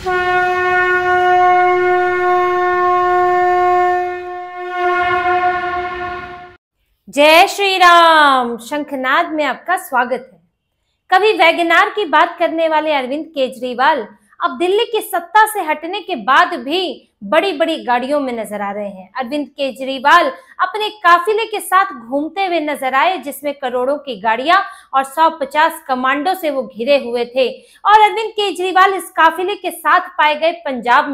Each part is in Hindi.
जय श्री राम। शंखनाद में आपका स्वागत है। कभी वैगनआर की बात करने वाले अरविंद केजरीवाल अब दिल्ली की सत्ता से हटने के बाद भी बड़ी बड़ी गाड़ियों में नजर आ रहे हैं। अरविंद केजरीवाल अपने काफिले के साथ घूमते हुए नजर आए, जिसमें करोड़ों की गाड़ियां और 150 कमांडो से वो घिरे हुए थे। और अरविंद केजरीवाल इस काफिले के साथ पाए गए पंजाब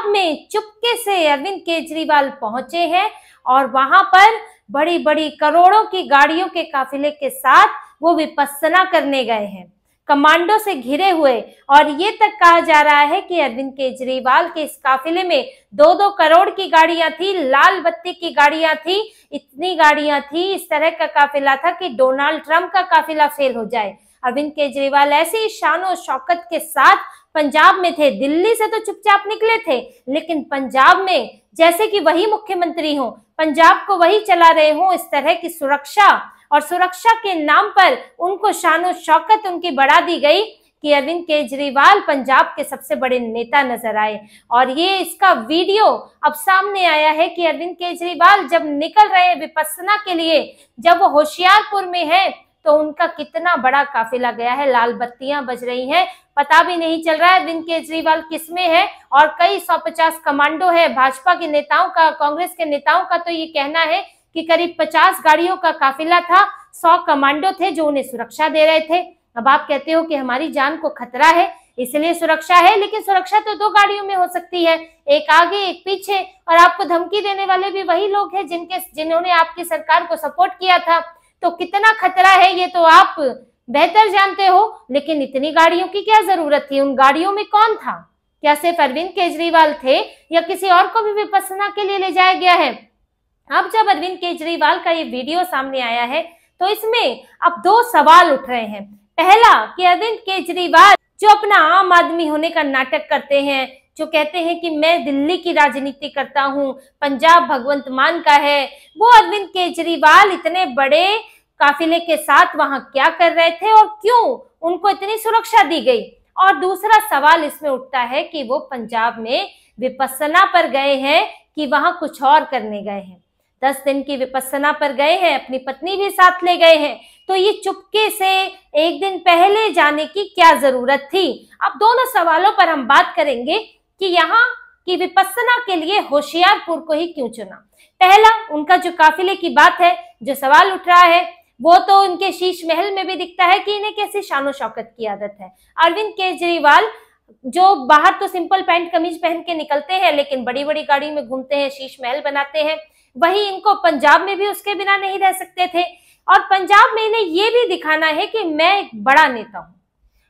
में चुपके से अरविंद केजरीवाल पहुंचे हैं और वहां पर बड़ी बड़ी करोड़ों की गाड़ियों के काफिले के साथ वो विपस्सना करने गए हैं, कमांडो से घिरे हुए। और ये तक कहा जा रहा है कि अरविंद केजरीवाल के इस काफिले में 2-2 करोड़ की गाड़ियां थी, लाल बत्ती की गाड़ियां थी, इतनी गाड़ियां थी, इस तरह का काफिला था कि डोनाल्ड ट्रंप का काफिला फेल हो जाए। अरविंद केजरीवाल ऐसे ही शानो शौकत के साथ पंजाब में थे। दिल्ली से तो चुपचाप निकले थे, लेकिन पंजाब में जैसे कि वही मुख्यमंत्री हो, पंजाब को वही चला रहे हो, इस तरह की सुरक्षा और सुरक्षा के नाम पर उनको शानो शौकत उनकी बढ़ा दी गई कि अरविंद केजरीवाल पंजाब के सबसे बड़े नेता नजर आए। और ये इसका वीडियो अब सामने आया है कि अरविंद केजरीवाल जब निकल रहे हैं विपस्सना के लिए, जब वो होशियारपुर में है, तो उनका कितना बड़ा काफिला गया है, लाल बत्तियां बज रही हैं, पता भी नहीं चल रहा है अरविंद केजरीवाल किसमें है। और कई 150 कमांडो है। भाजपा के नेताओं का, कांग्रेस के नेताओं का तो ये कहना है कि करीब 50 गाड़ियों का काफिला था, 100 कमांडो थे जो उन्हें सुरक्षा दे रहे थे। अब आप कहते हो कि हमारी जान को खतरा है इसलिए सुरक्षा है, लेकिन सुरक्षा तो 2 गाड़ियों में हो सकती है, एक आगे एक पीछे। और आपको धमकी देने वाले भी वही लोग हैं जिन्होंने आपकी सरकार को सपोर्ट किया था। तो कितना खतरा है ये तो आप बेहतर जानते हो, लेकिन इतनी गाड़ियों की क्या जरूरत थी? उन गाड़ियों में कौन था? क्या सिर्फ अरविंद केजरीवाल थे या किसी और को भी विपस्सना के लिए ले जाया गया है? अब जब अरविंद केजरीवाल का ये वीडियो सामने आया है तो इसमें अब 2 सवाल उठ रहे हैं। पहला कि अरविंद केजरीवाल जो अपना आम आदमी होने का नाटक करते हैं, जो कहते हैं कि मैं दिल्ली की राजनीति करता हूं, पंजाब भगवंत मान का है, वो अरविंद केजरीवाल इतने बड़े काफिले के साथ वहां क्या कर रहे थे और क्यों उनको इतनी सुरक्षा दी गई? और दूसरा सवाल इसमें उठता है कि वो पंजाब में विपस्सना पर गए हैं कि वहां कुछ और करने गए हैं। 10 दिन की विपस्सना पर गए हैं, अपनी पत्नी भी साथ ले गए हैं, तो ये चुपके से एक दिन पहले जाने की क्या जरूरत थी? अब दोनों सवालों पर हम बात करेंगे कि यहाँ की विपस्सना के लिए होशियारपुर को ही क्यों चुना। पहला, उनका जो काफिले की बात है, जो सवाल उठ रहा है, वो तो उनके शीश महल में भी दिखता है कि इन्हें कैसी शानो शौकत की आदत है। अरविंद केजरीवाल जो बाहर तो सिंपल पैंट कमीज पहन के निकलते हैं, लेकिन बड़ी बड़ी गाड़ी में घूमते हैं, शीश महल बनाते हैं। वही इनको पंजाब में भी उसके बिना नहीं रह सकते थे, और पंजाब में इन्हें ये भी दिखाना है कि मैं एक बड़ा नेता हूं।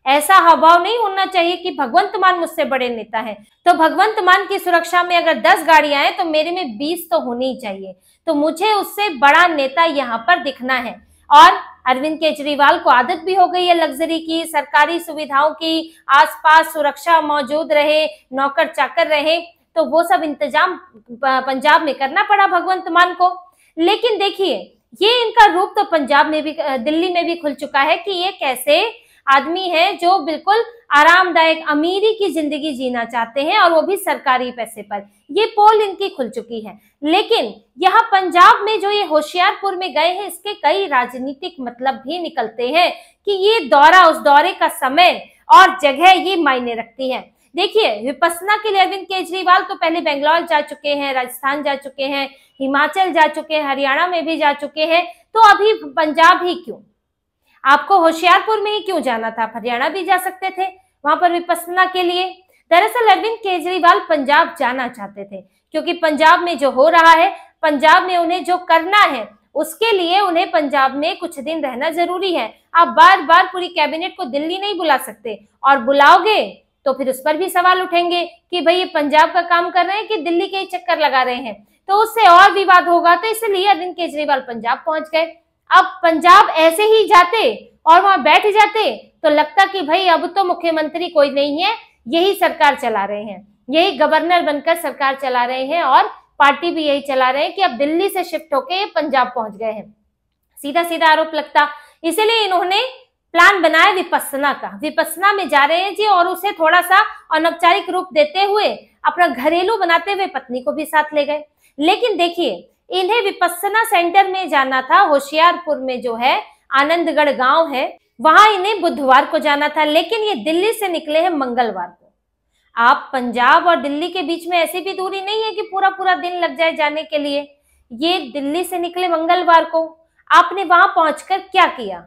ऐसा हावभाव नहीं होना चाहिए कि भगवंत मान मुझसे बड़े नेता हैं, तो भगवंत मान की सुरक्षा में अगर 10 गाड़ियां हैं तो मेरे में 20 तो होनी ही चाहिए। तो मुझे उससे बड़ा नेता यहाँ पर दिखना है। और अरविंद केजरीवाल को आदत भी हो गई है लग्जरी की, सरकारी सुविधाओं की, आसपास सुरक्षा मौजूद रहे, नौकर चाकर रहे, तो वो सब इंतजाम पंजाब में करना पड़ा भगवंत मान को। लेकिन देखिए, ये इनका रूप तो पंजाब में भी, दिल्ली में भी खुल चुका है कि ये कैसे आदमी है जो बिल्कुल आरामदायक अमीरी की जिंदगी जीना चाहते हैं, और वो भी सरकारी पैसे पर। ये पोल इनकी खुल चुकी है। लेकिन यहाँ पंजाब में जो ये होशियारपुर में गए हैं, इसके कई राजनीतिक मतलब भी निकलते हैं कि ये दौरा, उस दौरे का समय और जगह ये मायने रखती है। देखिए, विपस्सना के लिए अरविंद केजरीवाल तो पहले बेंगलोर जा चुके हैं, राजस्थान जा चुके हैं, हिमाचल जा चुके हैं, हरियाणा में भी जा चुके हैं, तो अभी पंजाब ही क्यों? आपको होशियारपुर में ही क्यों जाना था? हरियाणा भी जा सकते थे वहां पर विपस्सना के लिए। दरअसल अरविंद केजरीवाल पंजाब जाना चाहते थे, क्योंकि पंजाब में जो हो रहा है, पंजाब में उन्हें जो करना है, उसके लिए उन्हें पंजाब में कुछ दिन रहना जरूरी है। आप बार बार पूरी कैबिनेट को दिल्ली नहीं बुला सकते, और बुलाओगे तो फिर उस पर भी सवाल उठेंगे कि भाई ये पंजाब का काम कर रहे हैं कि दिल्ली के ही चक्कर लगा रहे हैं, तो उससे और विवाद होगा। तो इसलिए अरविंद केजरीवाल पंजाब पहुंच गए। अब पंजाब ऐसे ही जाते और वहां बैठ जाते तो लगता कि भाई अब तो मुख्यमंत्री कोई नहीं है, यही सरकार चला रहे हैं, यही गवर्नर बनकर सरकार चला रहे हैं, और पार्टी भी यही चला रहे हैं कि अब दिल्ली से शिफ्ट होके पंजाब पहुंच गए हैं। सीधा सीधा आरोप लगता। इसलिए इन्होंने प्लान बनाया विपस्सना का, विपस्सना में जा रहे हैं जी, और उसे थोड़ा सा अनौपचारिक रूप देते हुए अपना घरेलू बनाते हुए पत्नी को भी साथ ले गए। लेकिन देखिए, इन्हें विपस्सना सेंटर में जाना था, होशियारपुर में जो है आनंदगढ़ गांव है, वहां इन्हें बुधवार को जाना था, लेकिन ये दिल्ली से निकले हैं मंगलवार को। आप पंजाब और दिल्ली के बीच में ऐसी भी दूरी नहीं है कि पूरा पूरा दिन लग जाए जाने के लिए। ये दिल्ली से निकले मंगलवार को। आपने वहां पहुंचकर क्या किया?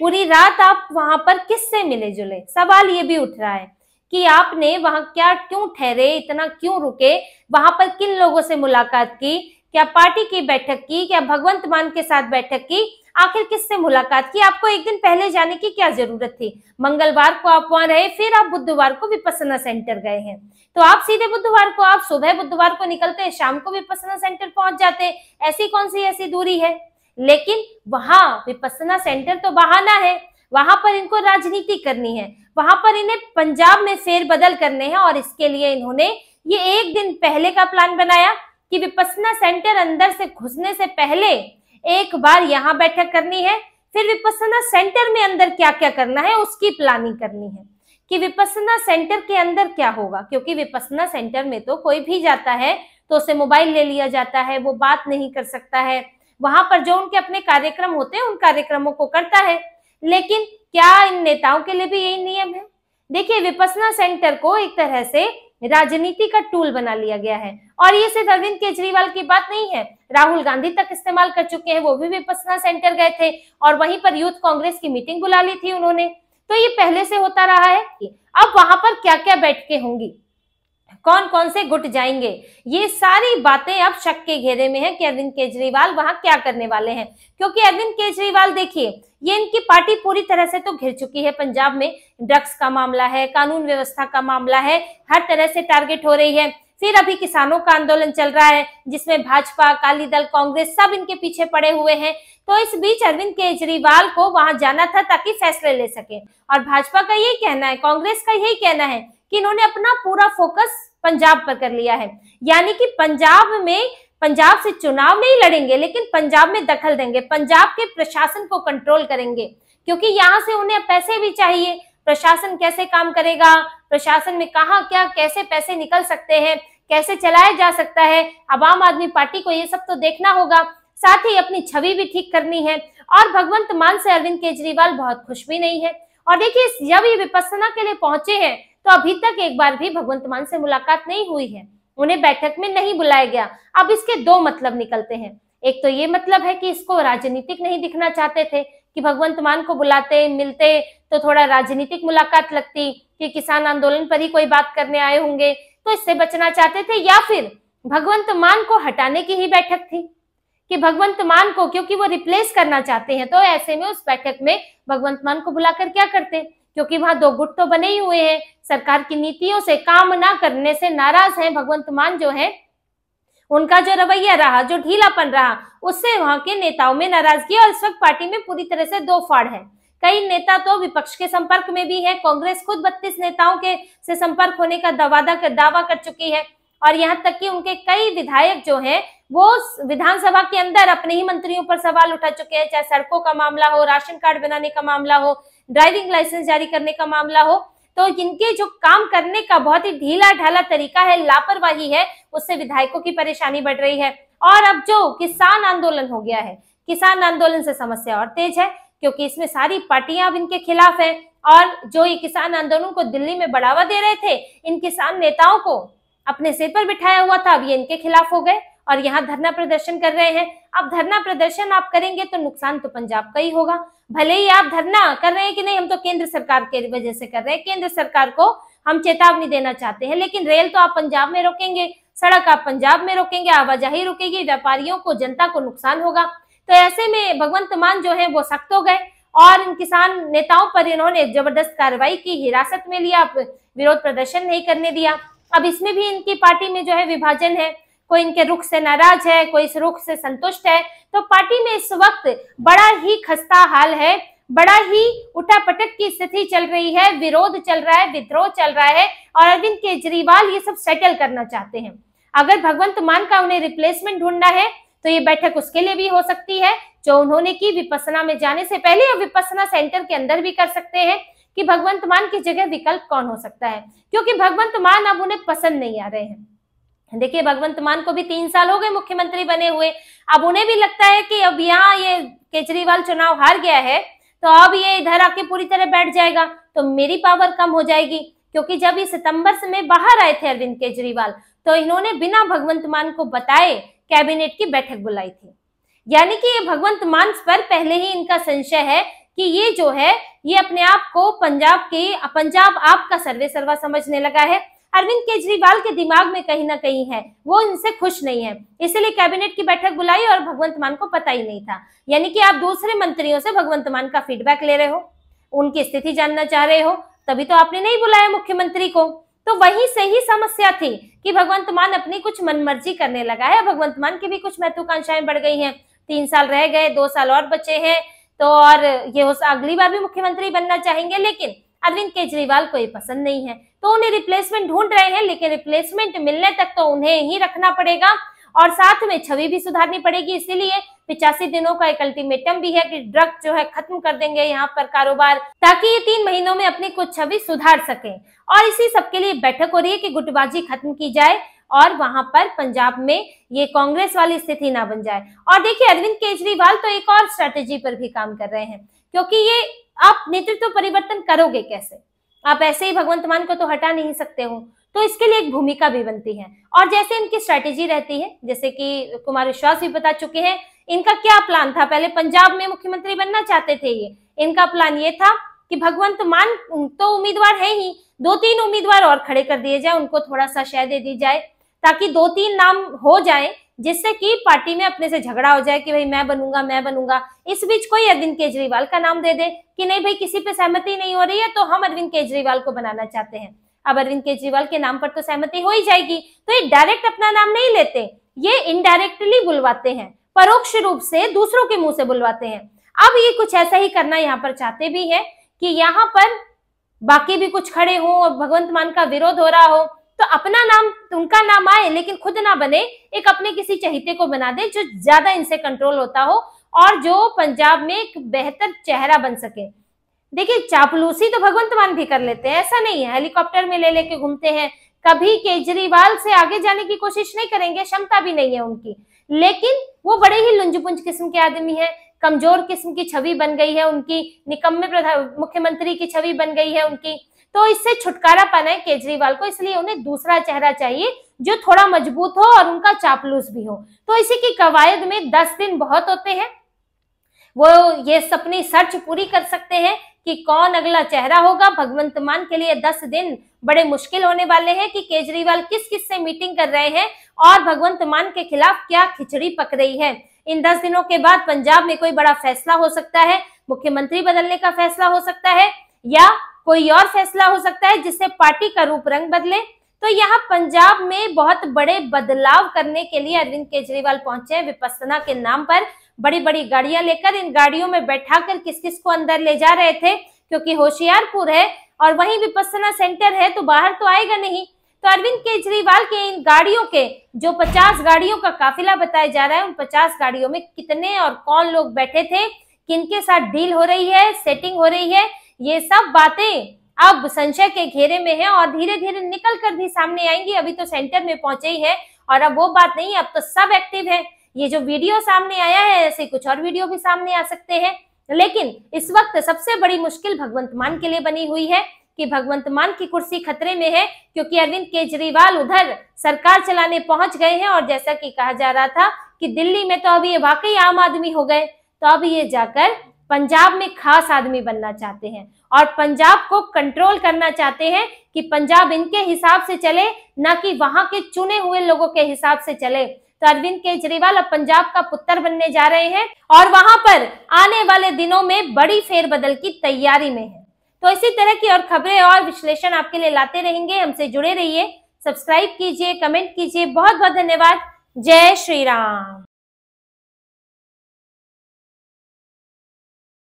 पूरी रात आप वहां पर किससे मिले जुले? सवाल ये भी उठ रहा है कि आपने वहां क्या, क्यों ठहरे, इतना क्यों रुके, वहां पर किन लोगों से मुलाकात की, क्या पार्टी की बैठक की, क्या भगवंत मान के साथ बैठक की, आखिर किससे मुलाकात की? आपको एक दिन पहले जाने की क्या जरूरत थी? मंगलवार को आप वहां रहे, फिर आप बुधवार को विपस्सना सेंटर गए हैं, तो आप सीधे बुधवार को, आप सुबह बुधवार को निकलते, शाम को विपस्सना सेंटर पहुंच जाते। ऐसी कौन सी ऐसी दूरी है? लेकिन वहां विपस्सना सेंटर तो बहाना है, वहां पर इनको राजनीति करनी है, वहां पर इन्हें पंजाब में फेरबदल करने हैं, और इसके लिए इन्होंने ये एक दिन पहले का प्लान बनाया कि विपस्सना सेंटर अंदर से घुसने से पहले एक बार यहाँ बैठक करनी है, फिर विपस्सना सेंटर में अंदर क्या क्या करना है उसकी प्लानिंग करनी है कि विपस्सना सेंटर के अंदर क्या होगा, क्योंकि विपस्सना सेंटर में तो कोई भी जाता है तो उसे मोबाइल ले लिया जाता है, वो बात नहीं कर सकता है, वहां पर जो उनके अपने कार्यक्रम होते हैं उन कार्यक्रमों को करता है। लेकिन क्या इन नेताओं के लिए भी यही नियम है? देखिए, विपस्सना सेंटर को एक तरह से राजनीति का टूल बना लिया गया है, और ये सिर्फ अरविंद केजरीवाल की बात नहीं है, राहुल गांधी तक इस्तेमाल कर चुके हैं, वो भी विपस्सना सेंटर गए थे और वहीं पर यूथ कांग्रेस की मीटिंग बुला ली थी उन्होंने। तो ये पहले से होता रहा है कि अब वहां पर क्या क्या बैठकें होंगी, कौन कौन से गुट जाएंगे, ये सारी बातें अब शक के घेरे में है कि अरविंद केजरीवाल वहां क्या करने वाले हैं। क्योंकि अरविंद केजरीवाल देखिए, ये इनकी पार्टी पूरी तरह से तो घिर चुकी है पंजाब में, ड्रग्स का मामला है, कानून व्यवस्था का मामला है, हर तरह से टारगेट हो रही है। फिर अभी किसानों का आंदोलन चल रहा है जिसमें भाजपा, अकाली दल, कांग्रेस सब इनके पीछे पड़े हुए हैं। तो इस बीच अरविंद केजरीवाल को वहां जाना था ताकि फैसले ले सके, और भाजपा का यही कहना है, कांग्रेस का यही कहना है कि इन्होंने अपना पूरा फोकस पंजाब पर कर लिया है, यानी कि पंजाब से चुनाव नहीं लड़ेंगे, लेकिन पंजाब में दखल देंगे, पंजाब के प्रशासन को कंट्रोल करेंगे, क्योंकि यहाँ से उन्हें पैसे भी चाहिए। प्रशासन कैसे काम करेगा, प्रशासन में कहाँ क्या कैसे पैसे निकल सकते हैं, कैसे चलाया जा सकता है, अब आम आदमी पार्टी को ये सब तो देखना होगा, साथ ही अपनी छवि भी ठीक करनी है। और भगवंत मान से अरविंद केजरीवाल बहुत खुश भी नहीं है। और देखिए, जब ये विपस्सना के लिए पहुंचे हैं तो अभी तक एक बार भी भगवंत मान से मुलाकात नहीं हुई है, उन्हें बैठक में नहीं बुलाया गया। अब इसके दो मतलब निकलते हैं, एक तो ये मतलब है कि इसको राजनीतिक नहीं दिखना चाहते थे कि भगवंत मान को बुलाते मिलते तो थोड़ा राजनीतिक मुलाकात लगती कि किसान आंदोलन पर ही कोई बात करने आए होंगे, तो इससे बचना चाहते थे, या फिर भगवंत मान को हटाने की ही बैठक थी कि भगवंत मान को, क्योंकि वो रिप्लेस करना चाहते हैं, तो ऐसे में उस बैठक में भगवंत मान को बुलाकर क्या करते, क्योंकि वहां दो गुट तो बने ही हुए हैं, सरकार की नीतियों से काम ना करने से नाराज हैं भगवंत मान जो है, उनका जो रवैया रहा, जो ढीलापन रहा, उससे वहां के नेताओं में नाराजगी, और इस वक्त पार्टी में पूरी तरह से दो फाड़ है। कई नेता तो विपक्ष के संपर्क में भी है, कांग्रेस खुद 32 नेताओं के से संपर्क होने का दावा कर चुकी है, और यहाँ तक कि उनके कई विधायक जो हैं वो विधानसभा के अंदर अपने ही मंत्रियों पर सवाल उठा चुके हैं, चाहे सड़कों का मामला हो, राशन कार्ड बनाने का मामला हो, ड्राइविंग लाइसेंस जारी करने का मामला हो। तो इनके जो काम करने का बहुत ही ढीला ढाला तरीका है, लापरवाही है, उससे विधायकों की परेशानी बढ़ रही है। और अब जो किसान आंदोलन हो गया है, किसान आंदोलन से समस्या और तेज है, क्योंकि इसमें सारी पार्टियां अब इनके खिलाफ है, और जो ये किसान आंदोलन को दिल्ली में बढ़ावा दे रहे थे, इन किसान नेताओं को अपने सिर पर बिठाया हुआ था, अब ये इनके खिलाफ हो गए और यहाँ धरना प्रदर्शन कर रहे हैं। अब धरना प्रदर्शन आप करेंगे तो नुकसान तो पंजाब का ही होगा, भले ही आप धरना कर रहे हैं कि नहीं हम तो केंद्र सरकार के वजह से कर रहे हैं, केंद्र सरकार को हम चेतावनी देना चाहते हैं, लेकिन रेल तो आप पंजाब में रोकेंगे, सड़क आप पंजाब में रोकेंगे, आवाजाही रुकेगी, व्यापारियों को, जनता को नुकसान होगा। तो ऐसे में भगवंत मान जो है वो सख्त हो गए और इन किसान नेताओं पर इन्होंने जबरदस्त कार्रवाई की, हिरासत में लिया, विरोध प्रदर्शन नहीं करने दिया। अब इसमें भी इनकी पार्टी में जो है विभाजन है, कोई इनके रुख से नाराज है, कोई इस रुख से संतुष्ट है। तो पार्टी में इस वक्त बड़ा ही खस्ता हाल है, बड़ा ही उठापटक की स्थिति चल रही है, विरोध चल रहा है, विद्रोह चल रहा है और अरविंद केजरीवाल ये सब सेटल करना चाहते हैं। अगर भगवंत मान का उन्हें रिप्लेसमेंट ढूंढना है तो ये बैठक उसके लिए भी हो सकती है। जो उन्होंने की विपස්සना में जाने से पहले, और विपස්සना सेंटर के अंदर भी कर सकते हैं कि भगवंत मान की जगह विकल्प कौन हो सकता है, क्योंकि भगवंत मान अब उन्हें पसंद नहीं आ रहे हैं। देखिए, भगवंत मान को भी 3 साल हो गए मुख्यमंत्री बने हुए। अब उन्हें भी लगता है कि अब यहाँ ये केजरीवाल चुनाव हार गया है तो अब ये इधर आके पूरी तरह बैठ जाएगा तो मेरी पावर कम हो जाएगी। क्योंकि जब ये सितंबर से में बाहर आए थे अरविंद केजरीवाल, तो इन्होंने बिना भगवंत मान को बताए कैबिनेट की बैठक बुलाई थी। यानी कि ये भगवंत मान पर पहले ही इनका संशय है कि ये जो है ये अपने आप को पंजाब आपका सर्वे सर्वा समझने लगा है। अरविंद केजरीवाल के दिमाग में कहीं ना कहीं है, वो इनसे खुश नहीं है, इसलिए कैबिनेट की बैठक बुलाई और भगवंत मान को पता ही नहीं था। यानी कि आप दूसरे मंत्रियों से भगवंत मान का फीडबैक ले रहे हो, उनकी स्थिति जानना चाह रहे हो, तभी तो आपने नहीं बुलाया मुख्यमंत्री को। तो वही सही समस्या थी कि भगवंत मान अपनी कुछ मनमर्जी करने लगा है। भगवंत मान की भी कुछ महत्वाकांक्षाएं बढ़ गई हैं, 3 साल रह गए, 2 साल और बचे हैं, तो और ये अगली बार भी मुख्यमंत्री बनना चाहेंगे, लेकिन अरविंद केजरीवाल को ये पसंद नहीं है, तो उन्हें रिप्लेसमेंट ढूंढ रहे हैं। लेकिन रिप्लेसमेंट मिलने तक तो उन्हें ही रखना पड़ेगा और साथ में छवि भी सुधारनी पड़ेगी। इसीलिए 85 दिनों का एक अल्टीमेटम भी है कि ड्रग जो है खत्म कर देंगे यहाँ पर कारोबार, ताकि ये 3 महीनों में अपनी कुछ छवि सुधार सके। और इसी सबके लिए बैठक हो रही है कि गुटबाजी खत्म की जाए और वहां पर पंजाब में ये कांग्रेस वाली स्थिति ना बन जाए। और देखिए, अरविंद केजरीवाल तो एक और स्ट्रेटेजी पर भी काम कर रहे हैं, क्योंकि ये आप नेतृत्व परिवर्तन करोगे कैसे? आप ऐसे ही भगवंत मान को तो हटा नहीं सकते हो, तो इसके लिए एक भूमिका भी बनती है। और जैसे इनकी स्ट्रेटेजी रहती है, जैसे कि कुमार विश्वास भी बता चुके हैं, इनका क्या प्लान था। पहले पंजाब में मुख्यमंत्री बनना चाहते थे ये, इनका प्लान ये था कि भगवंत मान तो उम्मीदवार है ही, 2-3 उम्मीदवार और खड़े कर दिए जाए, उनको थोड़ा सा शय दे दी जाए, ताकि 2-3 नाम हो जाए, जिससे कि पार्टी में अपने से झगड़ा हो जाए कि भाई मैं बनूंगा। इस बीच कोई अरविंद केजरीवाल का नाम दे दे कि नहीं भाई, किसी पे सहमति नहीं हो रही है तो हम अरविंद केजरीवाल को बनाना चाहते हैं। अब अरविंद केजरीवाल के नाम पर तो सहमति हो ही जाएगी, तो ये डायरेक्ट अपना नाम नहीं लेते, ये इनडायरेक्टली बुलवाते हैं, परोक्ष रूप से दूसरों के मुंह से बुलवाते हैं। अब ये कुछ ऐसा ही करना यहाँ पर चाहते भी है कि यहाँ पर बाकी भी कुछ खड़े हों और भगवंत मान का विरोध हो रहा हो तो अपना नाम, उनका नाम आए लेकिन खुद ना बने, एक अपने किसी चहेते को बना दे जो ज्यादा इनसे कंट्रोल होता हो और जो पंजाब में एक बेहतर चेहरा बन सके। देखिए, चापलूसी तो भगवंत मान भी कर लेते हैं, ऐसा नहीं है, हेलीकॉप्टर में ले लेके घूमते हैं, कभी केजरीवाल से आगे जाने की कोशिश नहीं करेंगे, क्षमता भी नहीं है उनकी, लेकिन वो बड़े ही लुंजपुंज किस्म के आदमी है, कमजोर किस्म की छवि बन गई है उनकी, निकम्मे मुख्यमंत्री की छवि बन गई है उनकी। तो इससे छुटकारा पाना है केजरीवाल को, इसलिए उन्हें दूसरा चेहरा चाहिए जो थोड़ा मजबूत हो और उनका चापलूस भी हो। तो इसी की कवायद में 10 दिन बहुत होते हैं, वो ये अपनी सर्च पूरी कर सकते हैं कि कौन अगला चेहरा होगा। भगवंत मान के लिए 10 दिन बड़े मुश्किल होने वाले हैं कि केजरीवाल किस किस से मीटिंग कर रहे हैं और भगवंत मान के खिलाफ क्या खिचड़ी पक रही है। इन 10 दिनों के बाद पंजाब में कोई बड़ा फैसला हो सकता है, मुख्यमंत्री बदलने का फैसला हो सकता है या कोई और फैसला हो सकता है जिससे पार्टी का रूप रंग बदले। तो यहाँ पंजाब में बहुत बड़े बदलाव करने के लिए अरविंद केजरीवाल पहुंचे हैं विपස්සना के नाम पर, बड़ी बड़ी गाड़ियां लेकर। इन गाड़ियों में बैठाकर किस किस को अंदर ले जा रहे थे, क्योंकि होशियारपुर है और वहीं विपස්සना सेंटर है तो बाहर तो आएगा नहीं। तो अरविंद केजरीवाल के इन गाड़ियों के जो 50 गाड़ियों का काफिला बताया जा रहा है, उन 50 गाड़ियों में कितने और कौन लोग बैठे थे, किनके साथ डील हो रही है, सेटिंग हो रही है, ये सब बातें अब संशय के घेरे में है और धीरे धीरे निकल कर भी सामने आएंगी। अभी तो सेंटर में पहुंचे ही है और अब वो बात नहीं है, अब तो सब एक्टिव है। ये जो वीडियो सामने आया है, ऐसे कुछ और वीडियो भी सामने आ सकते हैं, लेकिन इस वक्त सबसे बड़ी मुश्किल भगवंत मान के लिए बनी हुई है कि भगवंत मान की कुर्सी खतरे में है, क्योंकि अरविंद केजरीवाल उधर सरकार चलाने पहुंच गए हैं और जैसा कि कहा जा रहा था कि दिल्ली में तो अभी ये वाकई आम आदमी हो गए, तो अब ये जाकर पंजाब में खास आदमी बनना चाहते हैं और पंजाब को कंट्रोल करना चाहते हैं कि पंजाब इनके हिसाब से चले, ना कि वहां के चुने हुए लोगों के हिसाब से चले। तो अरविंद केजरीवाल अब पंजाब का पुत्र बनने जा रहे हैं और वहां पर आने वाले दिनों में बड़ी फेरबदल की तैयारी में है। तो इसी तरह की और खबरें और विश्लेषण आपके लिए लाते रहेंगे, हमसे जुड़े रहिए, सब्सक्राइब कीजिए, कमेंट कीजिए। बहुत बहुत धन्यवाद। जय श्री राम।